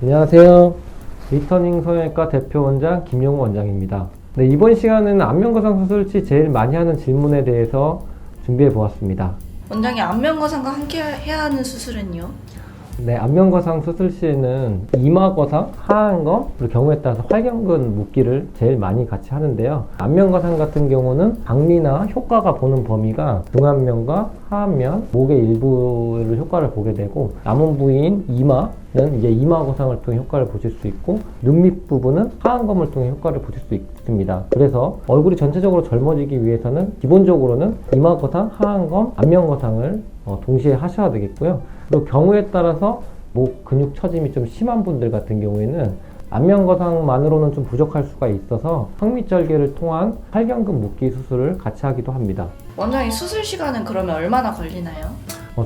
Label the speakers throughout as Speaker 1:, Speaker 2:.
Speaker 1: 안녕하세요. 리터닝 성형외과 대표 원장 김용우 원장입니다. 네, 이번 시간은 안면거상 수술 시 제일 많이 하는 질문에 대해서 준비해 보았습니다.
Speaker 2: 원장님, 안면거상과 함께 해야 하는 수술은요?
Speaker 1: 네, 안면거상 수술 시에는 이마거상, 하안검, 그리고 경우에 따라서 활경근 묶기를 제일 많이 같이 하는데요. 안면거상 같은 경우는 박리나 효과가 보는 범위가 중안면과 하안면, 목의 일부를 효과를 보게 되고, 남은 부위인 이마는 이제 이마거상을 통해 효과를 보실 수 있고, 눈 밑 부분은 하안검을 통해 효과를 보실 수 있습니다. 그래서 얼굴이 전체적으로 젊어지기 위해서는 기본적으로는 이마거상, 하안검, 안면거상을 동시에 하셔야 되겠고요. 그리고 경우에 따라서 목 근육 처짐이 좀 심한 분들 같은 경우에는 안면거상만으로는 좀 부족할 수가 있어서 성미절개를 통한 활경근 묶기 수술을 같이 하기도 합니다.
Speaker 2: 원장님, 수술 시간은 그러면 얼마나 걸리나요?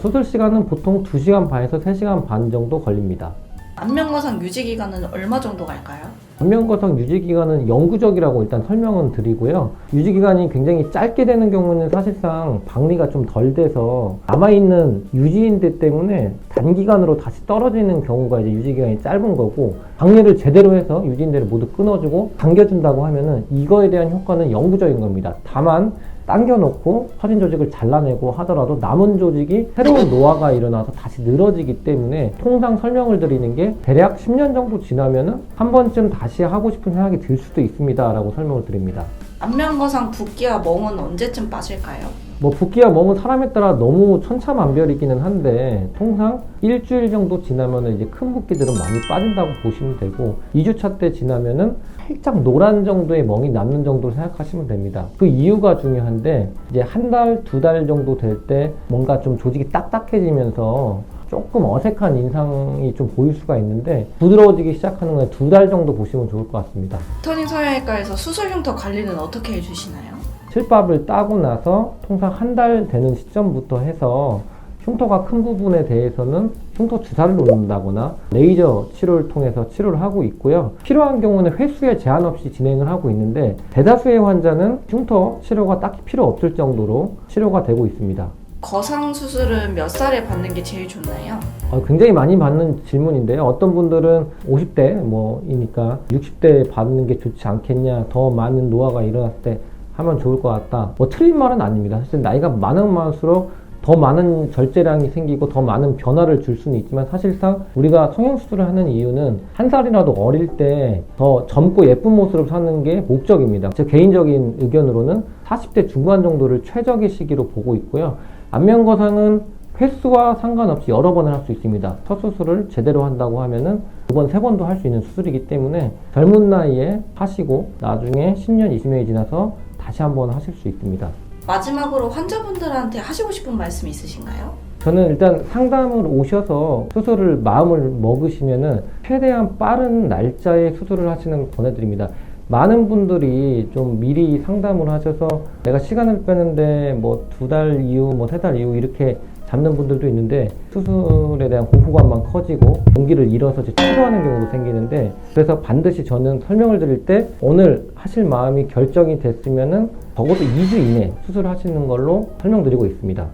Speaker 1: 수술 시간은 보통 2시간 반에서 3시간 반 정도 걸립니다.
Speaker 2: 안면거상 유지 기간은 얼마 정도 갈까요?
Speaker 1: 안면거상 유지기간은 영구적이라고 일단 설명은 드리고요. 유지기간이 굉장히 짧게 되는 경우는 사실상 박리가 좀 덜 돼서 남아있는 유지인대 때문에 단기간으로 다시 떨어지는 경우가 이제 유지기간이 짧은 거고, 박리를 제대로 해서 유지인대를 모두 끊어주고 당겨준다고 하면은 이거에 대한 효과는 영구적인 겁니다. 다만 당겨놓고 처진 조직을 잘라내고 하더라도 남은 조직이 새로운 노화가 일어나서 다시 늘어지기 때문에 통상 설명을 드리는 게 대략 10년 정도 지나면은 한 번쯤 다시 하고 싶은 생각이 들 수도 있습니다 라고 설명을 드립니다.
Speaker 2: 안면거상 붓기와 멍은 언제쯤 빠질까요?
Speaker 1: 붓기와 멍은 사람에 따라 너무 천차만별이기는 한데, 통상 일주일 정도 지나면은 이제 큰 붓기들은 많이 빠진다고 보시면 되고, 2주차 때 지나면은 살짝 노란 정도의 멍이 남는 정도로 생각하시면 됩니다. 그 이유가 중요한데, 이제 한 달, 2달 정도 될 때 뭔가 좀 조직이 딱딱해지면서 조금 어색한 인상이 좀 보일 수가 있는데, 부드러워지기 시작하는 건 2달 정도 보시면 좋을 것 같습니다.
Speaker 2: 리터닝 성형외과에서 수술 흉터 관리는 어떻게 해주시나요?
Speaker 1: 실밥을 따고 나서 통상 한 달 되는 시점부터 해서 흉터가 큰 부분에 대해서는 흉터 주사를 놓는다거나 레이저 치료를 통해서 치료를 하고 있고요. 필요한 경우는 횟수에 제한 없이 진행을 하고 있는데, 대다수의 환자는 흉터 치료가 딱히 필요 없을 정도로 치료가 되고 있습니다.
Speaker 2: 거상 수술은 몇 살에 받는 게 제일 좋나요?
Speaker 1: 굉장히 많이 받는 질문인데요. 어떤 분들은 50대 이니까 60대에 받는 게 좋지 않겠냐, 더 많은 노화가 일어났을 때 하면 좋을 것 같다. 틀린 말은 아닙니다. 사실 나이가 많으면 많을수록 더 많은 절제량이 생기고 더 많은 변화를 줄 수는 있지만, 사실상 우리가 성형수술을 하는 이유는 한 살이라도 어릴 때 더 젊고 예쁜 모습을 사는 게 목적입니다. 제 개인적인 의견으로는 40대 중반 정도를 최적의 시기로 보고 있고요. 안면거상은 횟수와 상관없이 여러 번을 할 수 있습니다. 첫 수술을 제대로 한다고 하면은 2번, 3번도 할 수 있는 수술이기 때문에 젊은 나이에 하시고 나중에 10년, 20년이 지나서 다시 한번 하실 수 있습니다.
Speaker 2: 마지막으로 환자분들한테 하시고 싶은 말씀 있으신가요?
Speaker 1: 저는 일단 상담을 오셔서 수술을 마음을 먹으시면은 최대한 빠른 날짜에 수술을 하시는 걸 권해드립니다. 많은 분들이 좀 미리 상담을 하셔서 내가 시간을 빼는데 2달 이후, 3달 이후 이렇게 잡는 분들도 있는데, 수술에 대한 공포감만 커지고 용기를 잃어서 취소하는 경우도 생기는데, 그래서 반드시 저는 설명을 드릴 때 오늘 하실 마음이 결정이 됐으면은 적어도 2주 이내 수술하시는 걸로 설명드리고 있습니다.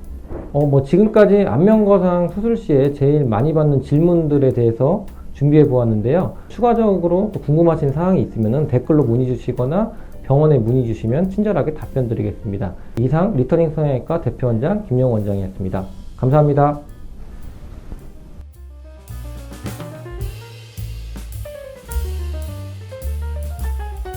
Speaker 1: 지금까지 안면거상 수술 시에 제일 많이 받는 질문들에 대해서 준비해 보았는데요. 추가적으로 또 궁금하신 사항이 있으면 댓글로 문의 주시거나 병원에 문의 주시면 친절하게 답변 드리겠습니다. 이상 리터닝 성형외과 대표 원장 김용우 원장이었습니다. 감사합니다.